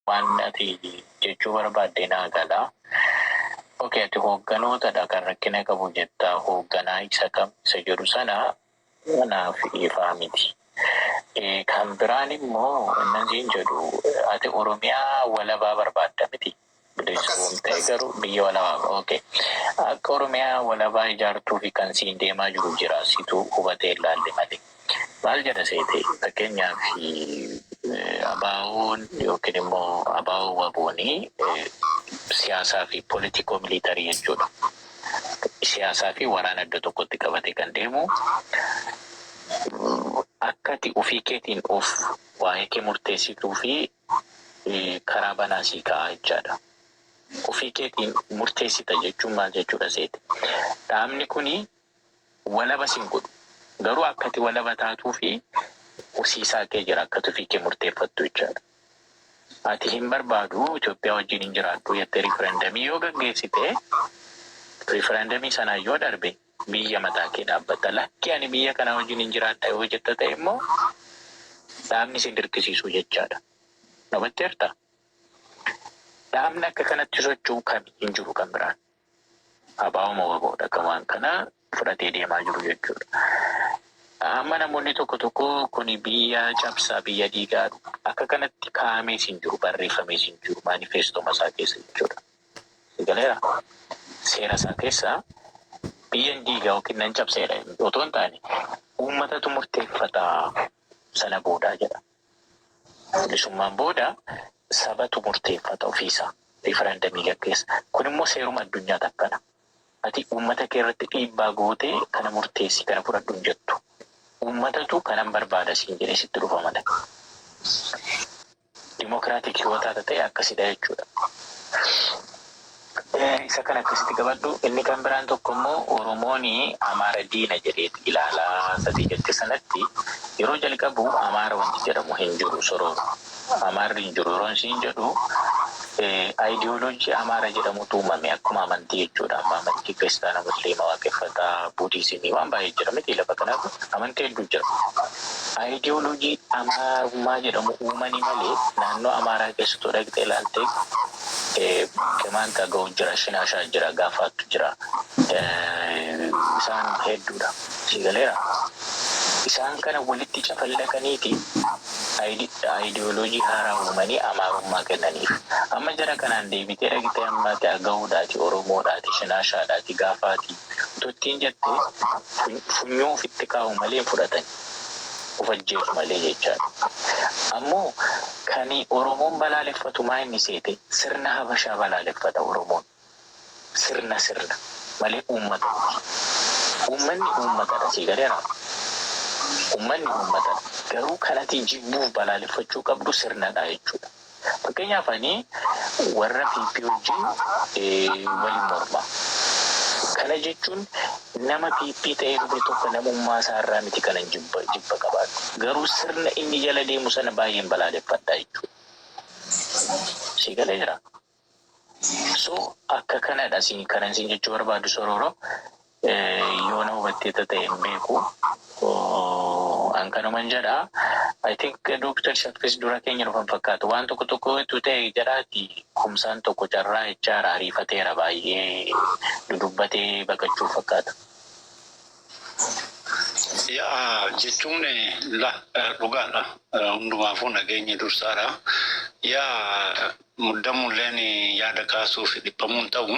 waan ati jechuu barbaadde naa gala. Okay, ati hoogganootadha kan rakkina qabu jettaa hoogganaa isa kam isa jedhu sana naaf ifaa miti. Kan biraan immoo innasiin jedhu ati Oromiyaa walabaa barbaadda miti. Bilisummaa ta'e garuu biyya walabaa. Okay. Akka Oromiyaa walabaa ijaartuu fi kan siin deemaa jiru jira situ hubatee ilaalle malee. Maal jedha seete fakkeenyaaf abaa'oon yookiin immoo abaa'oo waboonii siyaasaa fi politikoo militarii jechuudha. Siyaasaa fi waraana adda tokkotti qabate kan deemu akkati ofii keetiin of waa'ee kee murteessituu fi karaa banaasii ka'aa jechaadha. Ofii keetiin murteessita jechuun maal jechuudha seete. Dhaabni kuni walaba sin godhu. Garuu akkati walaba taatuu fi horsiisaa kee jira akkati ofii kee murteeffattu jechaadha. Ati hin barbaadu Itoophiyaa wajjin hin jiraattu jettee riifereendamii yoo gaggeessite riifereendamii sana yoo darbe biyya mataa kee dhaabbata. Lakki ani biyya kana wajjin hin jiraadha yoo jetta ta'e immoo dhaabni sin dirqisiisu jechaadha. Hubatteerta? Dhaabni akka kanatti socho'u kam hin jiru kan biraan. Abaa'oo waboodha kan waan kana fudhatee deemaa jiru jechuudha. Amma namoonni tokko kuni biyya cabsaa biyya diigaadhu akka kanatti kaa'amee sin jiru barreeffamee sin jiru maanifeestoo isaa keessa jechuudha. Sigaleera seera isaa keessa biyyan diigaa yookiin nan cabseedha otoo hin taane uummatatu murteeffata sana boodaa jedha. Bilisummaan booda sabatu murteeffata ofiisaa riifereendamii gaggeessa. Kun immoo seeruma addunyaa takkana. Ati uummata kee irratti dhiibbaa gootee kana murteessi kana fudhadhu hin jettu. Uummatatu kanan barbaada siin jedhee sitti dhufa malee. Dimokiraatik yoo taate ta'e akkasidha jechuudha. Isa kan akkasitti qabadhu. Inni kan biraan tokko immoo Oromoon Amaara diina jedheeti ilaalaa sadii jette sanatti yeroo jalqabu Amaara wanti jedhamu hin jiru soroora. Amaarri hin jiru yeroon siin jedhu ideoloojii Amaara jedhamutu uumame akkuma amantii jechuudha. Amma amantii kiristaana musliima waaqeffataa budiisimii waan baay'ee jira miti lafa kanaaf amantii hedduu jira. Ideoloojii Amaarummaa jedhamu uumanii malee naannoo Amaaraa keessattuu dhaqxee ilaaltee kemaan dhaga'u jira, shinaashaa jira, gaafaattu jira. Isaan hedduudha. Sigaleera. Isaan kana walitti cafallaqaniiti ideoloojii haaraa uumanii Amaarummaa kennaniif. Amma jara kanaan deebitee dhaqxee amma dhaga'uudhaati, Oromoodhaati, shinaashaadhaati, gaafaati. Tuttiin jettee funyoo ofitti kaa'u malee fudhatani. Of ajjeesu malee jechaadha. Ammoo kan Oromoon balaaleffatu maa inni seete sirna Habashaa balaaleffata Oromoon. Sirna malee uummata. Uummanni uummatadha sigaleera. Uummanni uummatadha. Garuu kanatti jibbuuf balaaleffachuu qabdu sirnadha jechuudha. Fakkeenyaaf ani warra PP wajjin waliin morma. Kana jechuun nama PP ta'ee dhufe tokko namummaa isaa irraa miti kanan jibba qabaatu. Garuu sirna inni jala deemu sana baay'een balaaleffadha jechuudha. Sigaleera. So akka kanadha kanan siin jechuu barbaadu sorooroo yoo na hubattee ta'e hin beeku. Ankanuman jedha. I think Dr. Shaffis dura keenya dhufan fakkaatu. Waan tokko ta'e jedhaati kumsaan tokko carraa jechaadha ariifateera baay'ee dudubbatee baqachuu fakkaata. Yaa jechuun dhugaadha. Hundumaafuu nageenya dursaadha. Yaa muddamulleen yaada kaasuuf dhiphamuun ta'u.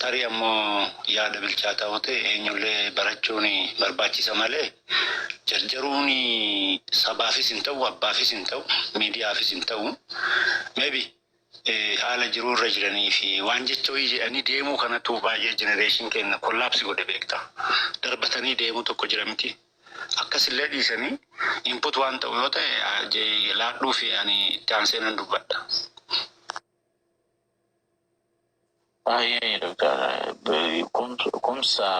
Tarii ammoo yaada bilchaataa yoo ta'e eenyullee barachuun barbaachisa malee jarjaruun sabaafis hin ta'u, abbaafis hin ta'u, miidiyaafis hin ta'u. Maybe haala jiruu irra jiranii fi waan jecha wayii jedhanii deemuu kanatu baay'ee jenereeshin keenya kollaapsi godhe beekta. Darbatanii deemuu tokko jira miti. Akkasillee dhiisanii input waan ta'u yoo ta'e laadhuu fi ani itti aansee nan dubbadha. Doctor,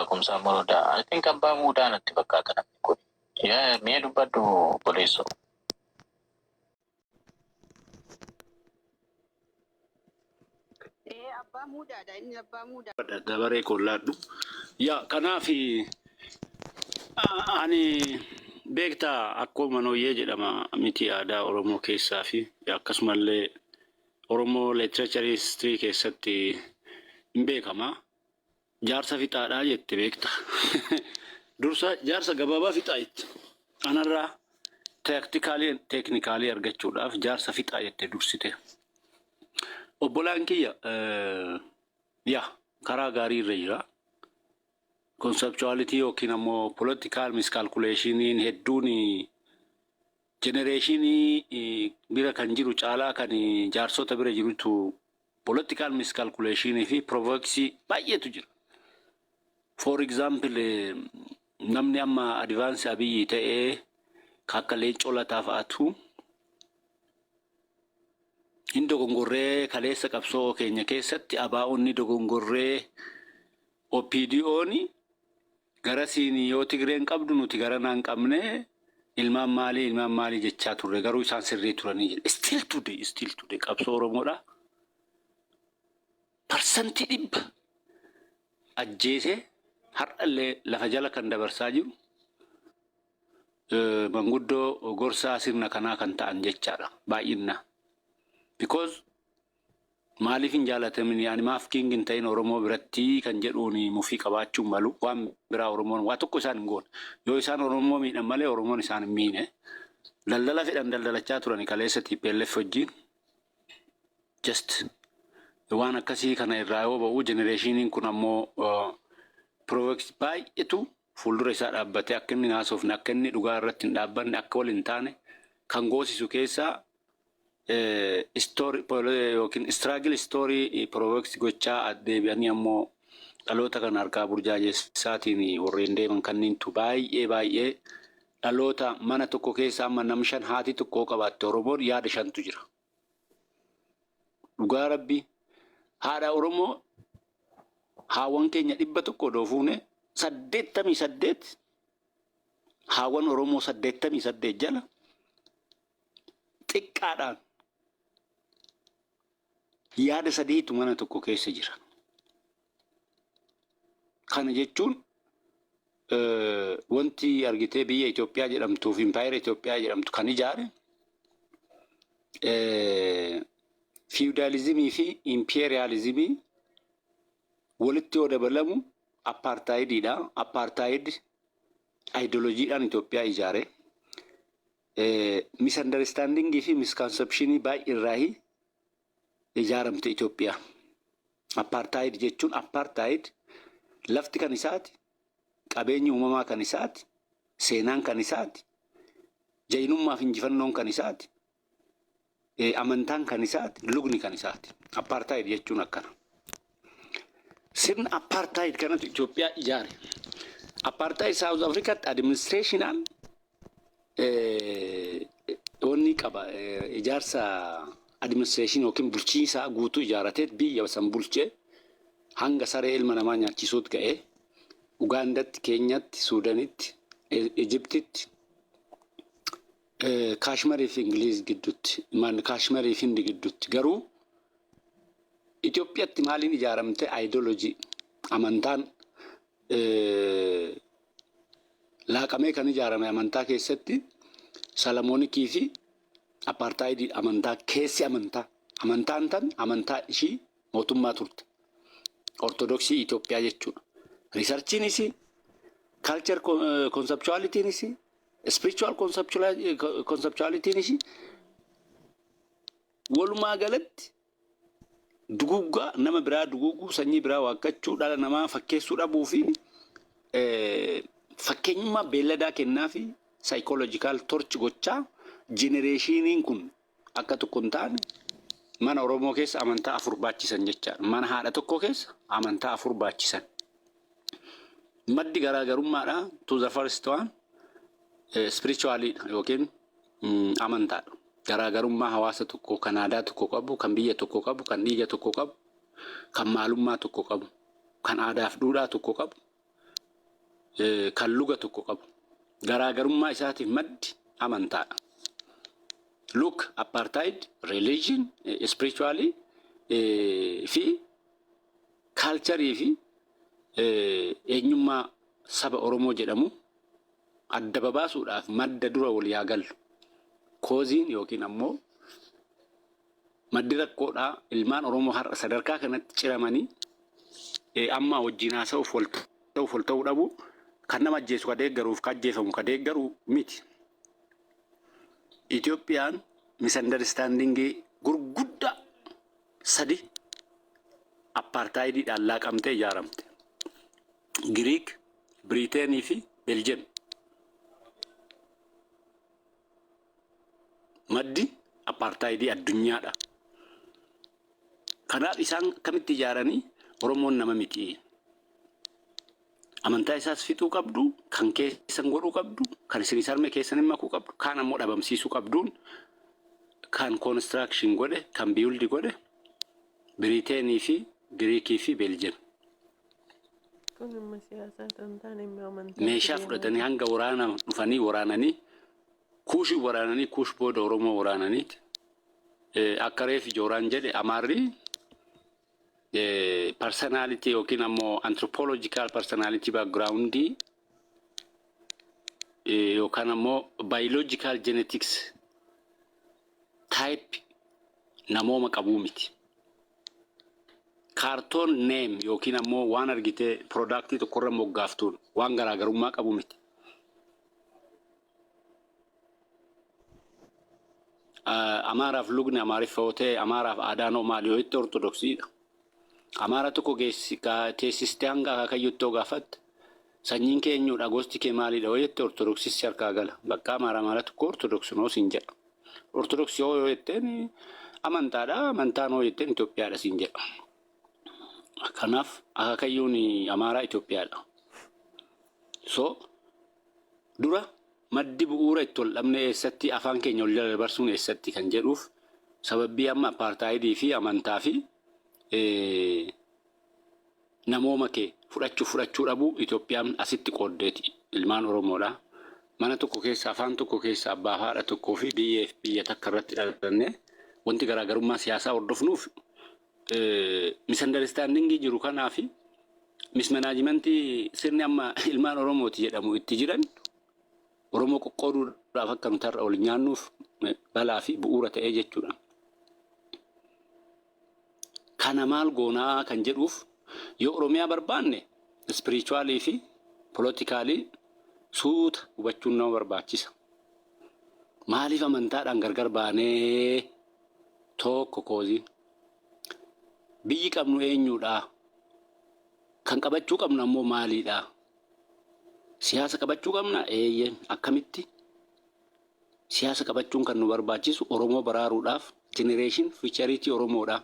kumsa moroda. I think abbaa muudaa natti fakkaata namni kun. Mee dubbadhu boleessoo. Abbaa muudaadha inni abbaa muudaa. Dabaree kollaadhu. Yaa kanaaf ani beektaa akkuma nooyyee jedhama miti aadaa Oromoo keessaa fi akkasumallee Oromoo literature history keessatti hin beekama. Jaarsa fixaadhaa jette beekta. Dursa jaarsa gabaabaa fixaa'itti. Anarraa teeknikaalii argachuudhaaf jaarsa fixaa jette dursite. Obbolaan kiyya karaa gaarii irra jira. Conceptuality yookiin ammoo political miscalculationiin hedduun generatiinii bira kan jiru caalaa kan jaarsota bira jirutu political miscalculationii fi provoxy baay'eetu jira. For example, namni amma advance abiyyi ta'ee akka Leencoo Lataa fa'aatu hin dogongorree kaleessa qabsoo keenya keessatti ABO'n dogongorree OPDO'n garasiin yoo Tigreen qabdu nuti garanaa hin qabne ilmaan maalii jechaa turre garuu isaan sirrii turanii jedhe. Still today qabsoo Oromoodha. Parsantii 100 ajjeese har'allee lafa jala kan dabarsaa jiru manguddoo gorsaa sirna kanaa kan ta'an jechaadha baay'inna. Because maaliif hin jaalatamini ani maaf king hin ta'in Oromoo biratti kan jedhuun mufii qabaachuun malu waan biraa Oromoon waa tokko isaan hin goone. Yoo isaan Oromoo miidhan malee Oromoon isaan hin miine. Daldala fedhan daldalachaa turani kaleessa TPLF wajjin. Just waan akkasii kana irraa yoo ba'u generatiiniin kun ammoo provox baay'eetu fuuldura isaa dhaabbatee akka inni naasofne akka inni dhugaa irratti hin dhaabbanne akka wal hin taane kan goosisu keessaa story yookiin struggle story provox gochaa addeebi'anii ammoo dhaloota kan harkaa burjaajessaatiin warreen deeman kanniintu baay'ee dhaloota mana tokko keessa amma nam 5 haati tokko qabaatte Oromoon yaada 5tu jira. Dhugaa Rabbi haadha Oromoo haawwan keenya 100 doofuune 88 haawwan Oromoo 88 jala xiqqaadhaan yaada 3tu mana tokko keessa jira. Kana jechuun wanti argitee biyya Itoophiyaa jedhamtuu fi empire Itoophiyaa jedhamtu kan ijaare feudalismii fi imperialismii walitti yoo dabalamu apartheididha. Apartheid ideologiidhaan Itoophiyaa ijaare misunderstanding fi misconception baay'irraahi ijaaramte Itoophiyaa. Apartheid jechuun apartheid lafti kan isaati, qabeenyi uumamaa kan isaati, seenaan kan isaati, jaynummaa fi injifannoon kan isaati, amantaan kan isaati, lugni kan isaati. Apartheid jechuun akkana. Sirna apartheid kanatu Itoophiyaa ijaare. Apartheid South Africa administrationaan wanni qaba ijaarsa administration yookiin bulchiinsa guutuu ijaarratee biyya san bulchee hanga saree ilma namaa nyaachisuutti ga'ee Ugaandatti, Keenyatti, Suudaanitti, Ijiptitti, Kaashmarii fi Ingiliiz gidduutti, Kaashmarii fi Hindi gidduutti garuu Itoophiyaatti maaliin ijaaramte ideology amantaan laaqamee kan ijaarame amantaa keessatti Salomoonikii fi apartheid amantaa keessi amantaan tan amantaa ishii mootummaa turte. Ortodoksii Itoophiyaa jechuudha. Researchiinis, culture conceptualitynis, spiritual conceptualitynis walumaa galatti duguggaa nama biraa duguguu sanyii biraa waaqachuu dhala namaa fakkeessuu dhabuu fi fakkeenyummaa beelladaa kennaa fi psychological torch gochaa generatiiniin kun akka tokko hin taane mana Oromoo keessa amantaa 4 baachisan jechaadha. Mana haadha tokko keessa amantaa 4 baachisan. Maddi garaagarummaadha to the first one spiritually yookiin amantaadha. Garaagarummaa hawaasa tokko kan aadaa tokko qabu, kan biyya tokko qabu, kan dhiiga tokko qabu, kan maalummaa tokko qabu, kan aadaaf duudhaa tokko qabu, kan luga tokko qabu. Garaagarummaa isaatiif maddi amantaadha. Look, apartheid, religion, spiritually, fi culture fi eenyummaa saba Oromoo jedhamu adda babaasuudhaaf madda dura wal yaagallu. Koziin yookiin ammoo maddi rakkoodhaa ilmaan Oromoo har'a sadarkaa kanatti ciramanii amma wajjin haasa'uuf wal ta'uu dhabu kan nama ajjeesu ka deeggaruuf ka ajjeefamu ka deeggaru miti. Itoophiyaan misunderstandingii gurguddaa sadi apartheidiidhaan laaqamtee ijaaramte. Giriik, Biriiteenii fi Beeljeem. Maddi apartheidii addunyaadha. Kanaaf isaan kamitti ijaaranii Oromoon nama miti. Amantaa isaas fixuu qabdu, kan keessan godhuu qabdu, kan isin sarme keessan makuu qabdu, kan ammoo dhabamsiisuu qabduun kan construction godhe, kan build godhe Biriiteenii fi Giriikii fi Beeljeem. Meeshaa fudhatanii hanga waraana dhufanii waraananii kuush booda Oromoo waraananiiti. Akka reefi jooraan jedhe Amaarri personality yookiin ammoo anthropological personality background yookaan ammoo biological genetics type namooma qabuu miti. Cartoon name yookiin ammoo waan argitee productii tokkorra moggaaftuun waan garaagarummaa qabu miti. Amaaraaf lugni Amaariif footee Amaaraaf aadaan maali itti ortodoksiidha. Amaara tokko teessistee hanga akaakayyuttoo gaafatte sanyiin keenyuudha gosti kee maalidha itti ortodoksisi harkaa gala. Bakka Amaara tokko ortodoksii siin jedha. Ortodoksii yoo jetteen amantaadha amantaan yoo jetteen Itoophiyaadha siin jedha. Kanaaf akaakayyuun Amaaraa Itoophiyaadha. So dura maddi bu'uura itti ol dhabne eessatti afaan keenya ol jala dabarsuun eessatti kan jedhuuf sababbii amma apartheidii fi amantaa fi namooma kee fudhachuu dhabu Itoophiyaan asitti qooddeeti ilmaan Oromoodha. Mana tokko keessa afaan tokko keessa abbaa haadha tokkoo fi biyya takka irratti dhalanne wanti garaagarummaa siyaasaa hordofnuuf misunderstandingii jiru kanaa fi mismanaajimentii sirni amma ilmaan Oromooti jedhamu itti jiran Oromoo qoqqooduudhaaf akka nuti har'a ol nyaannuuf balaa fi bu'uura ta'ee jechuudha. Kana maal goonaa kan jedhuuf yoo Oromiyaa barbaanne spiritualii fi politikaalii suuta hubachuun nama barbaachisa. Maaliif amantaadhaan gargar baanee tokko koozii biyyi qabnu eenyuudha? Kan qabachuu qabnu ammoo maaliidha? Siyaasa qabachuu qabna eeyyeen akkamitti? Siyaasa qabachuun kan nu barbaachisu Oromoo baraaruudhaaf generation futurity Oromoodha.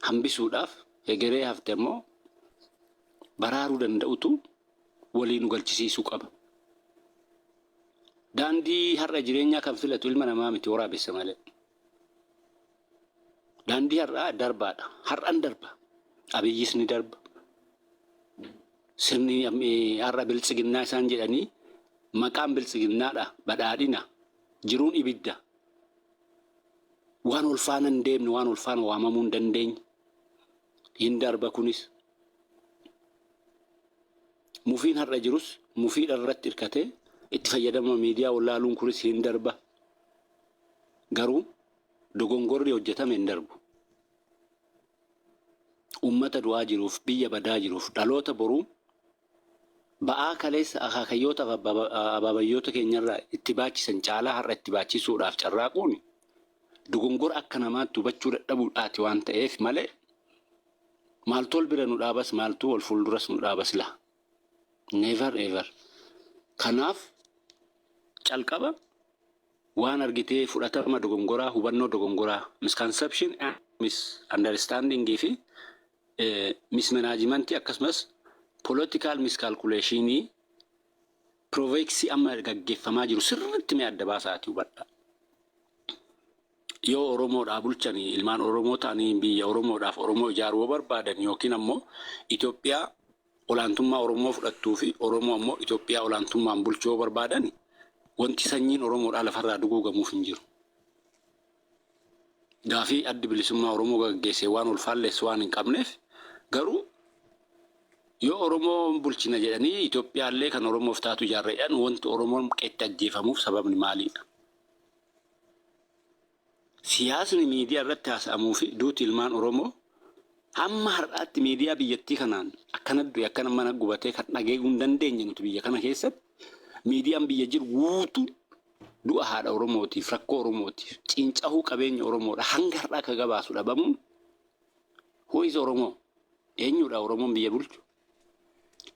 Hambisuudhaaf egeree hafte immoo baraaruu danda'utu waliin nu galchisiisuu qaba. Daandii har'a jireenyaa kan filatu ilma namaa miti waraabessa malee. Daandii har'aa darbaadha. Har'an darba. Abiyyis ni darba. Sirni har'a biltsiginnaa isaan jedhanii maqaan biltsiginnaadha badhaadhina jiruun ibidda. Waan ulfaana hin deemne waan ulfaana waamamuu hin dandeenye. Hin darba kunis. Mufiin har'a jirus mufii irratti hirkatee itti fayyadama miidiyaa wallaaluun kunis hin darba. Garuu dogongorri hojjetame hin darbu. Uummata du'aa jiruuf biyya badaa jiruuf dhaloota boruu ba'aa kaleessa akaakayyoota abaabayyoota keenyarraa itti baachisan caalaa har'a itti baachisuudhaaf carraaquun dogongora akka namaatti hubachuu dadhabuudhaati waan ta'eef malee maaltu ol bira nu dhaabas maaltu ol fuulduras nu dhaabas la. Never ever. Kanaaf calqaba waan argitee fudhatama dogongoraa hubannoo dogongoraa misconception and misunderstanding fi mismanagement akkasumas political miscalculation proveksi amma gaggeeffamaa jiru sirriitti mee adda baasaati hubadha. Yoo Oromoodhaa bulchanii ilmaan Oromoo ta'anii biyya Oromoodhaaf Oromoo ijaaruu barbaadan yookiin ammoo Itoophiyaa olaantummaa Oromoo fudhattuu fi Oromoo ammoo Itoophiyaa olaantummaan bulchuu barbaadan wanti sanyiin Oromoodhaa lafarraa duguugamuuf hin jiru. Gaafii addi bilisummaa Oromoo gaggeessee waan ulfaallees waan hin qabneef garuu yoo Oromoo bulchina jedhanii Itoophiyaallee kan Oromoof taatu ijaarreedhaan wanti Oromoon qeetti ajjeefamuuf sababni maaliidha? Siyaasni miidiyaa irratti haasa'amuu fi duuti ilmaan Oromoo hamma har'aatti miidiyaa biyyattii kanaan akkana mana gubatee kan dhageessuu hin dandeenye nuti biyya kana keessatti miidiyaan biyya jiru guutuun du'a haadha Oromootiif rakkoo Oromootiif cincahuu qabeenya Oromoodha hanga har'aa akka gabaasu dhabamuun ho'is Oromoo eenyudha Oromoon biyya bulchu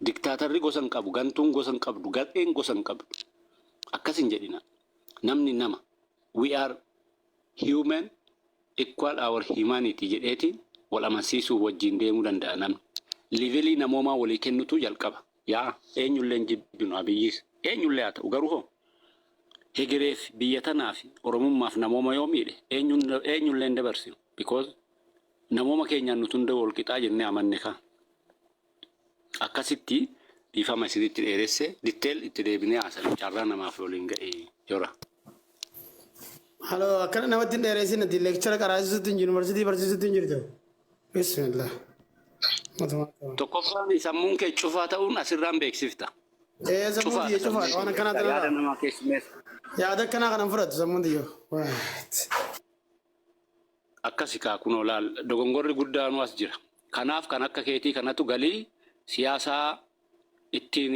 diktaatarri gosa hin qabu gantuun gosa hin qabdu gadheen gosa hin qabdu akkas hin jedhina namni nama we are human equal our humanity jedheetiin wal amansiisuu wajjin deemuu danda'a namni levelii namoomaa walii kennutu jalqaba yaa eenyulleen jibbinu abiyyiis eenyullee haa ta'u garuu hoo hegereef biyya tanaaf Oromummaaf namooma yoo miidhe eenyulleen dabarsinu because namooma keenyaan nuti hunda wal qixaa jennee amanne kaa akkasitti dhiifama isinitti dheeresse detail itti deebinee haasa'u carraa namaaf waliin ga'ee jira. Halo, akkana namatti hin dheeressin ati leekchara qaraasisuutti hin jiru, yuunivarsiitii barsiisuutti hin jirtu. Bismillah. Tokkoffaan sammuun kee cufaa ta'uun asirraan beeksifta. Sammuun tiyya cufaa waan akkanaa ta'e. Yaada namaa keessummeessa. Yaada akkanaa kanan fudhatu sammuun tiyya. Akkasi kunoo laal dogongorri guddaanu as jira. Kanaaf kan akka keetii kanatu galii siyaasaa ittiin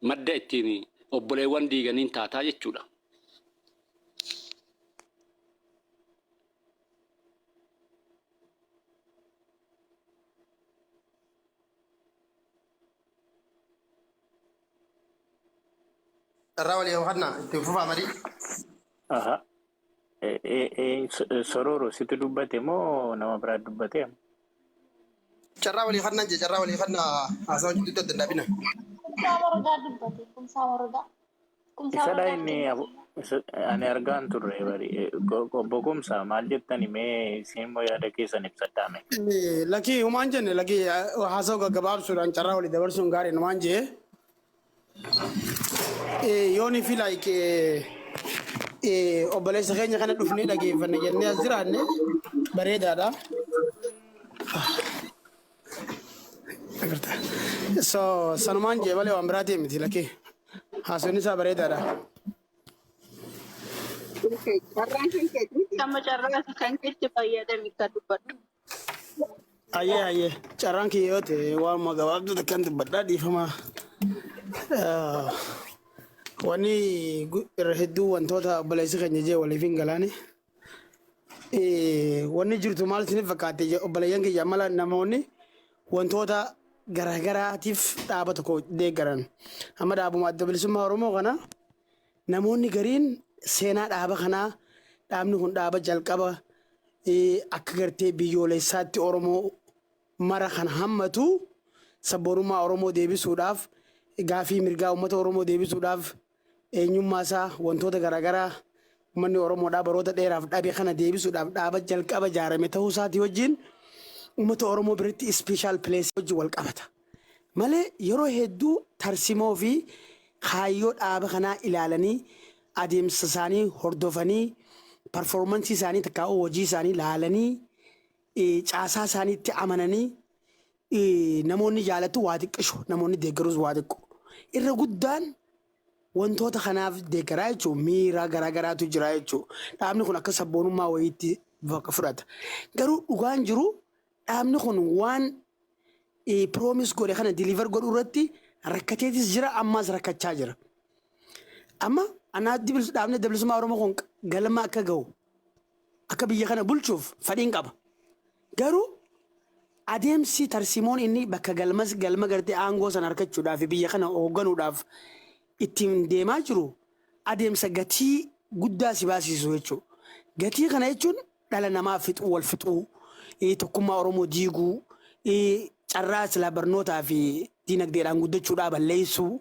madda ittiin obboleewwan diiganiin taataa jechuudha. Rawali yohanna tufufa mari. Aha. Sororo situ dubbate moo nama biraa dubbate? Rawali yohanna je rawali yohanna asal jutu dandabina. Kumsa warga. Isa inni ani argaan turre bari bokumsa maal jettani mee simmo yaada keessan ibsadhaame. Laki humaan jenne laki haasa'u gaggabaabsuudhaan carraa walii dabarsuun gaarii numaan jee. Yooni fi like obboleessa keenya kana dhufnee dhageeffanne jennee as jiraanne bareedaadha. So sanumaan jee malee waan biraatee miti lakkee haasawni isaa bareedaadha. Carraan kan keetti amma carraa kan keetti fayyadame kan dubbadhu. Ayyee carraan kiyya yoo ta'e waan gabaabduu takkaan dubbadhaa dhiifama. Wani irra hedduu wantoota obboleessi keenya jee waliif hin galaane. Wanni jirtu maal isiniif fakkaate obboleeyyan kiyya mala namoonni wantoota garaagaraatiif dhaaba tokko deeggaran. Amma dhaabuma adda bilisummaa Oromoo kana namoonni gariin seenaa dhaaba kanaa dhaabni kun dhaaba jalqaba akka gartee biyyoolessaatti Oromoo mara kan hammatu sabboonummaa Oromoo deebisuudhaaf gaafii mirgaa uummata Oromoo deebisuudhaaf eenyummaa isaa wantoota garaagaraa uummanni Oromoodhaa baroota dheeraaf dhabe kana deebisuudhaaf dhaaba jalqaba ijaarame ta'uu isaatii wajjin uummata Oromoo biratti ispeeshaal pileesii wajjin wal qabata. Malee yeroo hedduu tarsimoo fi kaayyoo dhaaba kanaa ilaalanii adeemsa isaanii hordofanii performansii isaanii takkaa'uu hojii isaanii ilaalanii caasaa isaaniitti amananii namoonni jaalatu waa xiqqishu namoonni deeggarus waa xiqqu. Irra guddaan wantoota kanaaf deeggaraa jechuun miira garaagaraatu jira jechuudha. Dhaabni kun akka sabboonummaa wayiitti bakka fudhata. Garuu dhugaan jiru dhaabni kun waan piroomis godhe kana diliivar godhu irratti rakkateetis jira ammaas rakkachaa jira. Amma dhaabni bilisummaa Oromoo kun galma akka gahu akka biyya kana bulchuuf fedhii qaba. Garuu adeemsi tarsimoon inni bakka galma gartee aangoo sana harkachuudhaaf biyya kana hoogganuudhaaf ittiin deemaa jiru adeemsa gatii guddaa si baasisu jechuudha. Gatii kana jechuun dhala namaa fixuu wal fixuu tokkummaa Oromoo diiguu carraa silaa barnootaa fi diinagdeedhaan guddachuudhaa balleessuu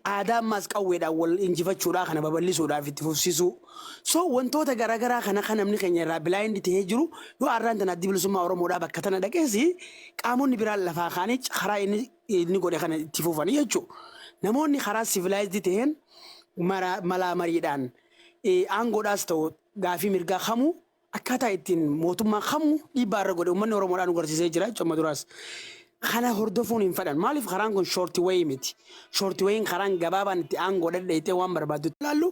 aadaa ammaas qawweedhaan wal injifachuudhaa kana babal'isuudhaaf itti fufsiisuu. So wantoota garaagaraa kana kan namni keenya irraa bilaayindi ta'ee jiru yoo arraan tana addi bilisummaa Oromoodhaa bakka tana dhaqeesi qaamonni biraan lafaa kaanii karaa inni godhe kana itti fufanii jechuudha. Namoonni karaa sivilaayizii ta'een malaa mariidhaan aangoodhaas ta'u gaafii mirgaa kamuu akkaataa ittiin mootummaa kamuu dhiibbaa irra godhe uummanni Oromoodhaan nu garsiisee jira jechuudha duraas. kana hordofuun hin fedhan maaliif karaan kun shorti wayii miti shorti wayiin karaan gabaabaan itti aangoo dhadheetee waan barbaaddu laallu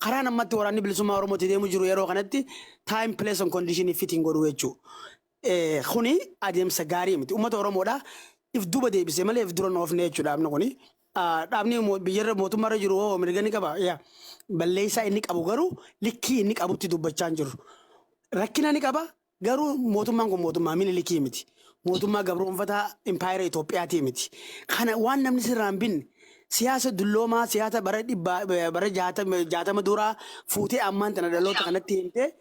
karaan ammatti waraanni bilisummaa Oromooti deemu jiru yeroo kanatti time place and condition fitting godhu jechuudha. Kuni adeemsa gaarii miti uummata Oromoodhaa if duba deebisee malee if dura oofne jechuudha dhaabni kuni. Dhaabni biyyarra mootummaarra jiru hoo mirga ni qaba balleessaa inni qabu garuu likkii inni qabutti dubbachaa hin jiru. Rakkina ni qaba garuu mootummaan kun mootummaa mililikii miti. Mootummaa gabroonfataa impaayera Itoophiyaatii miti. Kana waan namni sirraan binne siyaasa dulloomaa siyaasa bara jaatama duraa fuutee ammaan tana dhaloota kanatti himtee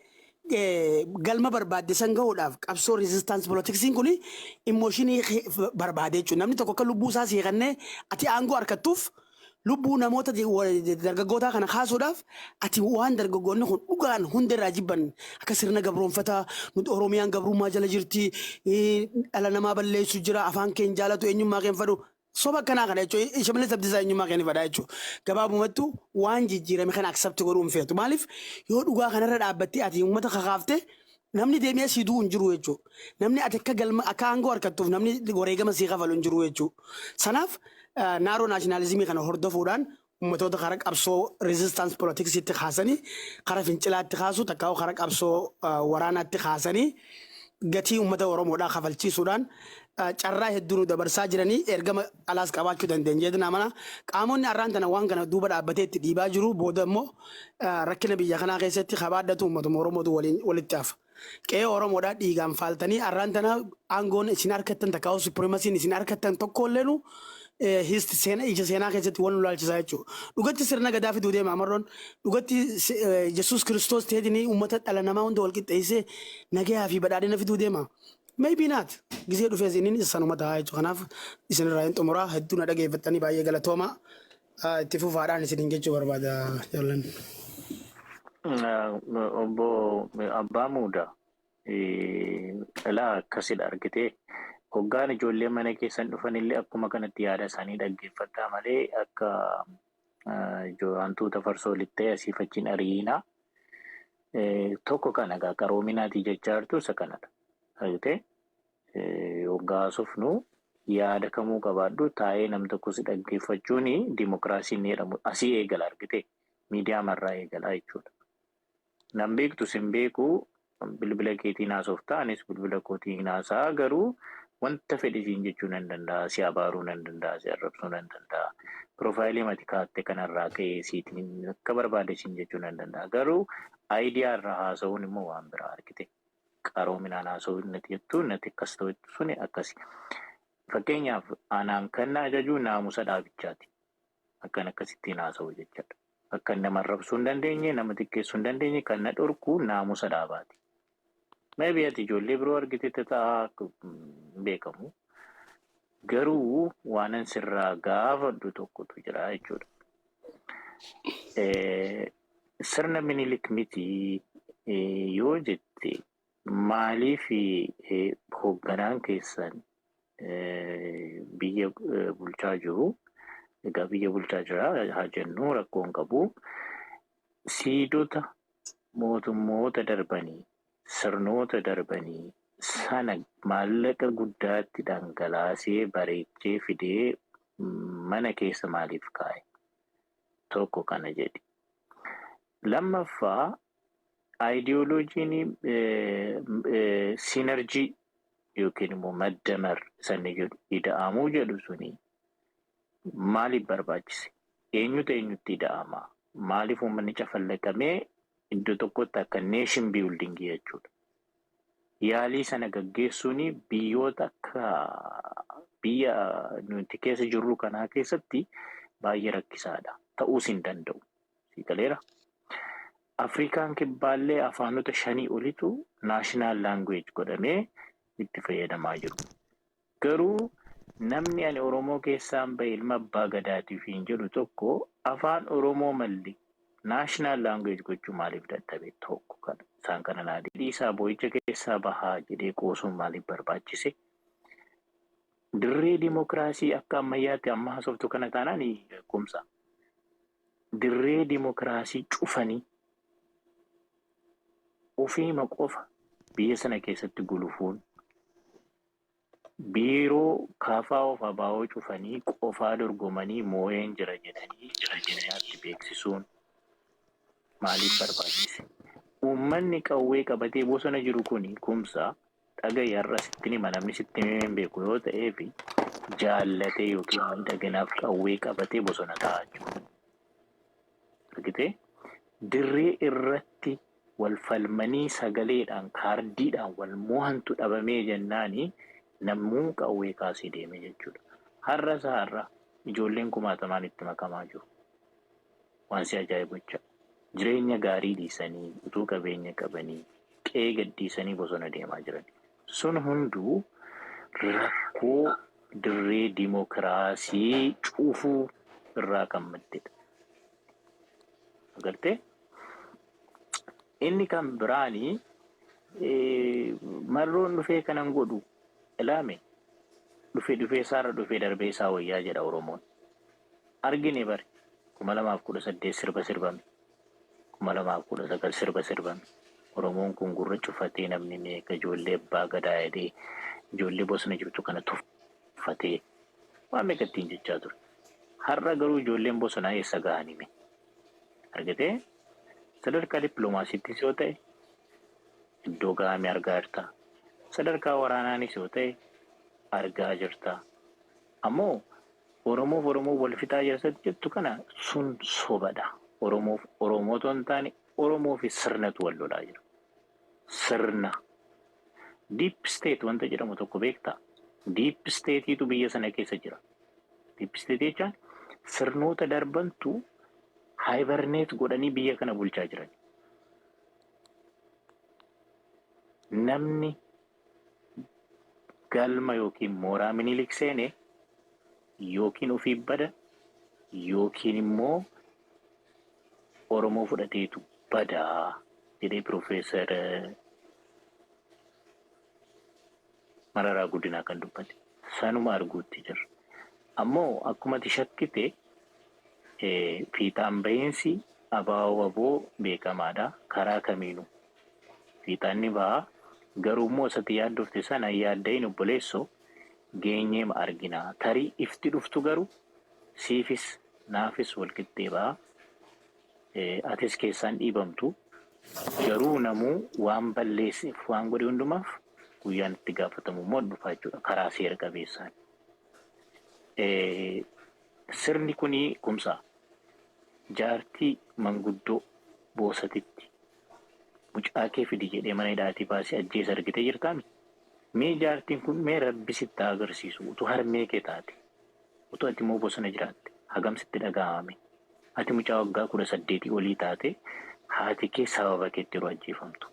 galma barbaadde san gahuudhaaf qabsoo resistance politiksiin kun immooshinii barbaade jechuudha. Namni tokko akka lubbuu isaa seeqannee ati aangoo harkattuuf lubbuu namoota dargaggootaa kana kaasuudhaaf ati waan dargaggoonni kun dhugaan hundarraa jibban akka sirna gabroonfataa nuti Oromiyaan gabrummaa jala jirti dhala namaa balleessu jira afaan keenya jaalatu eenyummaa keenya fadhu soba akkanaa kana jechuudha ishamalee sabdisaa eenyummaa keenya fadhaa jechuudha gabaabumattu waan jijjiirame kana aksepti godhuu hin feetu maaliif yoo dhugaa kanarra dhaabbattee ati uummata kakaaftee namni deemee si du'u hin jiru jechuudha. Namni ati akka aangoo harkattuuf namni wareegama sii kafalu hin jiru jechuudha. Sanaaf naaroo naashinaalizimii kana hordofuudhaan uummatoota karaa qabsoo resistance politiksiitti kaasanii karaa fincilaatti kaasu takkaa'u karaa qabsoo waraanaatti kaasanii gatii uummata Oromoodhaa kafalchiisuudhaan carraa hedduu nu dabarsaa jiranii ergama alaas qabaachuu dandeenya jedhina mana qaamonni arraan tana waan kana duuba dhaabbatee itti dhiibaa jiru booda immoo rakkina biyya kanaa keessatti kabaaddatu uummatuma Oromootu walitti hafa. Qe'ee Oromoodhaa dhiigaan faaltanii arraan tana aangoon isin harkattan takkaa'u supremasiin isin harkattan tokkolleenu hiisti ija seenaa keessatti waan ulaalchisaa jechuudha. Dhugatti sirna gadaa fiduu deema amarroon dhugatti Yesuus Kiristoos ta'edini uummata dhala namaa hunda walqixxeessee nagayaa fi badhaadhina fiduu deema. Maybe not. Gisee dhufee isiniin sanuma ta'a jechuudha. Kanaaf isinirraa hin xumuraa hedduu na dhageeffattanii baay'ee galatooma itti fufaadhaan isiniin jechuu barbaada jaallan. Obbo Abbaa Muudaa ilaa akkasidha argitee hoggaan ijoollee mana keessan dhufanillee akkuma kanatti yaada isaanii dhaggeeffadhaa malee akka hantuuta farsoolittee asii fachiin ariinaa tokko kana qaroominaatii jechaa jirtu isa kanadha. Argitee hoggaa sufnu yaada kamuu qabaadhu taa'ee nam tokko si dhaggeeffachuun dimokiraasiin jedhamu asii eegala argitee miidiyaa marraa eegala jechuudha. Nam beektu sin beeku bilbila keetiin haasoftaa anis bilbila kootiin haasaa garuu wanta fedhisiin jechuu nan danda'a si abaaruu nan danda'a si arrabsuu nan danda'a piroofaayilii mati kaatte kanarraa ka'ee siitiin akka barbaade siin jechuu nan danda'a garuu aayidiyaa irraa haasa'uun immoo waan biraa argite qaroominaan haasa'uu nati jettu nati akkas ta'u suni akkasi fakkeenyaaf anaan kan na ajaju naamusa dhaabichaati akkan akkasittiin haasa'u jechaadha. Akka nama arrabsuu hin dandeenye nama xiqqeessuu hin dandeenye kan na dhorku naamusa dhaabaati. Maybe ati ijoollee biroo argite ta'aa beekamu garuu waanan sirraa gaafadhu tokkotu jira jechuudha. Sirna minilik miti yoo jette maaliif hoogganaan keessan biyya bulchaa jiru egaa biyya bulchaa jira haa jennu rakkoon qabu siidota mootummoota darbanii sirnoota darbanii sana maallaqa guddaatti dhangalaasee bareechee fidee mana keessa maaliif kaa'e tokko kana jedhi. Lammaffaa aayidiyooloojiin sinerjii yookiin immoo maddamar sanni jedhu ida'amuu jedhu suni maaliif barbaachise? Eenyutu eenyutti ida'ama? Maaliif uummanni cafallaqamee iddoo tokkotti akka neeshin biildingii jechuudha. Yaalii sana gaggeessuun biyyoota akka biyya nuti keessa jirru kanaa keessatti baay'ee rakkisaadha. Ta'uus hin danda'u. Siikaleera. Afrikaan kibbaallee afaanota 5 olitu naashinaal laanguweej godhamee itti fayyadamaa jiru. Garuu namni ani Oromoo keessaan bahe ilma abbaa gadaatiif hin jedhu tokko afaan Oromoo malli naashinaal laanguweej gochuu maaliif dadhabe tokko kana isaan kana naadii dhiisaa boo'icha keessaa bahaa jedhee qoosuun maaliif barbaachise? Dirree dimokiraasii akka ammayyaatti amma haasoftu kana taanaan kumsa. Dirree dimokiraasii cufanii ofiima qofa biyya sana keessatti gulufuun biiroo kaafaa of abaa'oo cufanii qofaa dorgomanii moo'een jira jedhanii addunyaatti beeksisuun maaliif barbaachise? Uummanni qawwee qabatee bosona jiru kuni kumsaa dhagaye har'a sitti hima namni sitti himee hin beeku yoo ta'ee fi jaallatee yookiin miidhaginaaf qawwee qabatee bosona taa'aa jiru. Argitee dirree irratti wal falmanii sagaleedhaan kaardiidhaan wal mo'antu dhabamee jennaani namuu qawwee kaasee deeme jechuudha. Har'a ijoolleen kumaatamaan itti makamaa jiru. Waan si ajaa'ibu jecha jireenya gaarii dhiisanii utuu qabeenya qabanii qe'ee gadhiisanii bosona deemaa jiran. Sun hunduu rakkoo dirree dimokiraasii cufuu irraa kan maddedha. Agartee? Inni kan biraanii marroon dhufee kanan godhu ilaame dhufee isaarra dhufee darbee isaa wayyaa jedha Oromoon. Argine bari 2018 sirba sirbame 2019 sirba sirbame Oromoon kun gurra cufatee namni meeqa ijoollee abbaa gadaa jedhee ijoollee bosona jirtu kana tuffatee waan meeqa ittiin jechaa ture. Har'a garuu ijoolleen bosonaa eessa ga'anime? Argitee? Sadarkaa dippiloomaasiittis yoo ta'e iddoo ga'ame argaa jirta. Sadarkaa waraanaanis yoo ta'e argaa jirta. Ammoo Oromoo wal fixaa jettu kana sun sobadha. Oromootoo hin taane Oromoo fi sirnatu wal lolaa jira. Sirna. Deep state wanta jedhamu tokko beektaa? Deep stateetu biyya sana keessa jira. Deep state jechaan sirnoota darbantu hibernate godhanii biyya kana bulchaa jiran. Namni galma yookiin mooraa Minilik seene yookiin ofii bada yookiin immoo Oromoo fudhateetu badaa jedhee Piroofeesar Mararaa Guddinaa kan dubbate. Sanuma arguutti jira. Ammoo akkuma ati shakkite fiixaan bahiinsi abaaboo beekamaadha karaa kamiinuu. Fiixaanni bahaa garuu immoo isatti yaaddofte sana yaaddayin obboleessoo geenyee ma argina. Tarii ifti dhuftu garuu siifis naafis walqixxee bahaa. Atis keessaan dhiibamtu garuu namuu waan balleesseef waan godhe hundumaaf guyyaan itti gaafatamu immoo dhufaa jechuudha karaa seera qabeessaan. Sirni kunii kumsaa jaartii manguddoo boosatitti mucaa kee fidi jedhee mana hidhaatii baasee ajjeesa argitee jirtaami. Mee jaartiin kun mee rabbisitti agarsiisu utuu harmee kee taate utuu ati immoo bosona jiraatte hagamsitti dhaga'ame. Ati mucaa waggaa 18 olii taate haati kee sababa keetti yeroo ajjeefamtu.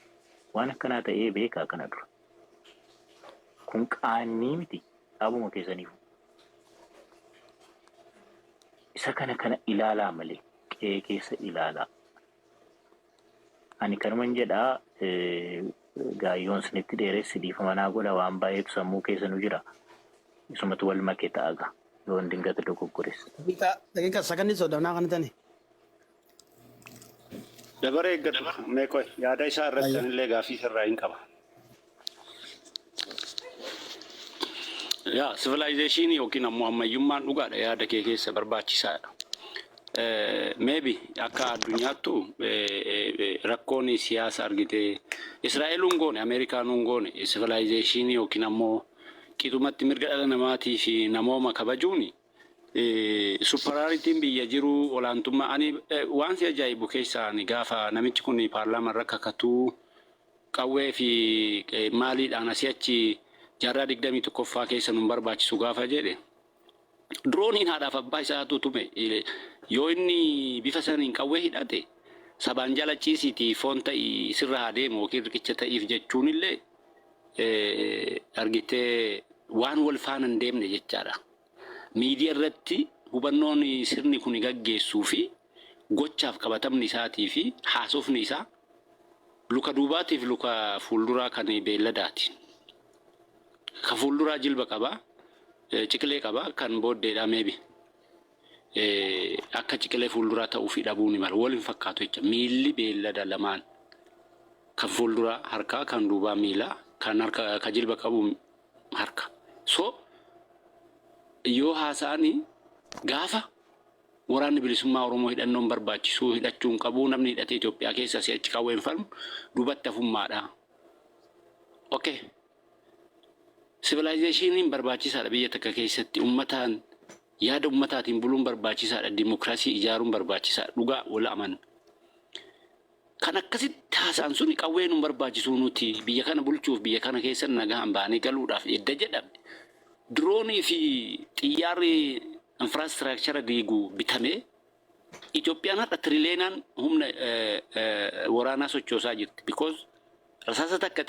Waan akkanaa ta'ee beekaa kana dura. Kun qaanii miti dhaabuma keessaniif. Isa kana ilaalaa malee qe'ee keessa ilaalaa. Ani kanuman jedhaa gaayyoon sinitti dheeressi dhiifama naa godha waan baay'eetu sammuu keessa nu jira. Isumatu wal makee ta'aga. Yoon dingata dogoggores. Daqiiqa saganni sodaanaa kan tani. Dabaree eeggatu meeqoy yaada isaa irratti anillee gaaffii sirraa hin qaba. Yaa civilization yookiin ammoo ammayyummaan dhugaadha yaada kee keessa barbaachisaadha. Maybe akka addunyaattu rakkoon siyaasa argitee Israa'eluun goone Ameerikaanuun goone civilization yookiin ammoo qixumatti mirga dhala namaatii fi namooma kabajuuni superioritiin biyya jiru olaantummaa ani waan si ajaa'ibu keessaan gaafa namichi kun paarlaamaa irra kakatuu qawwee fi maaliidhaan asii achi jaarraa 21ffaa keessa nun barbaachisu gaafa jedhe drooniin haadhaaf abbaa isaatu tume yoo inni bifa saniin qawwee hidhate sabaan jalachiisiitii foon ta'ii sirra haa deemu yookiin riqicha ta'iif jechuun illee argitee waan wal faana hin deemne jechaadha. Miidiyaa irratti hubannoon sirni kun gaggeessuu fi gochaaf qabatamni isaatii fi haasofni isaa luka duubaatiif luka fuulduraa kan beelladaati. Ka fuulduraa jilba qabaa, ciqilee qabaa kan booddeedhaa meebi. Akka ciqilee fuulduraa ta'uu fi dhabuun mala wal hin fakkaatu jecha miilli beellada lamaan kan fuulduraa harkaa kan duubaa miilaa kan harka ka jilba qabu harka. So yoo haasa'anii gaafa waraanni bilisummaa Oromoo hidhannoon barbaachisuu hidhachuun qabu namni hidhatee Itoophiyaa keessa si'achi qawween falmu duubatti hafummaadha. Okay. Civilizationiin barbaachisaadha biyya takka keessatti ummataan yaada ummataatiin buluun barbaachisaadha. Dimookiraasii ijaaruun barbaachisaadha. Dhugaa wal aman. Kan akkasitti haasa'an suni qawween barbaachisuu nuti biyya kana bulchuuf biyya kana keessa nagaan baanee galuudhaaf edda jedhamne. Droonii fi xiyyaarri infraastiraakchara diiguu bitamee Itoophiyaan har'a trileenaan humna waraanaa sochoosaa jirti. Because rasaasa takka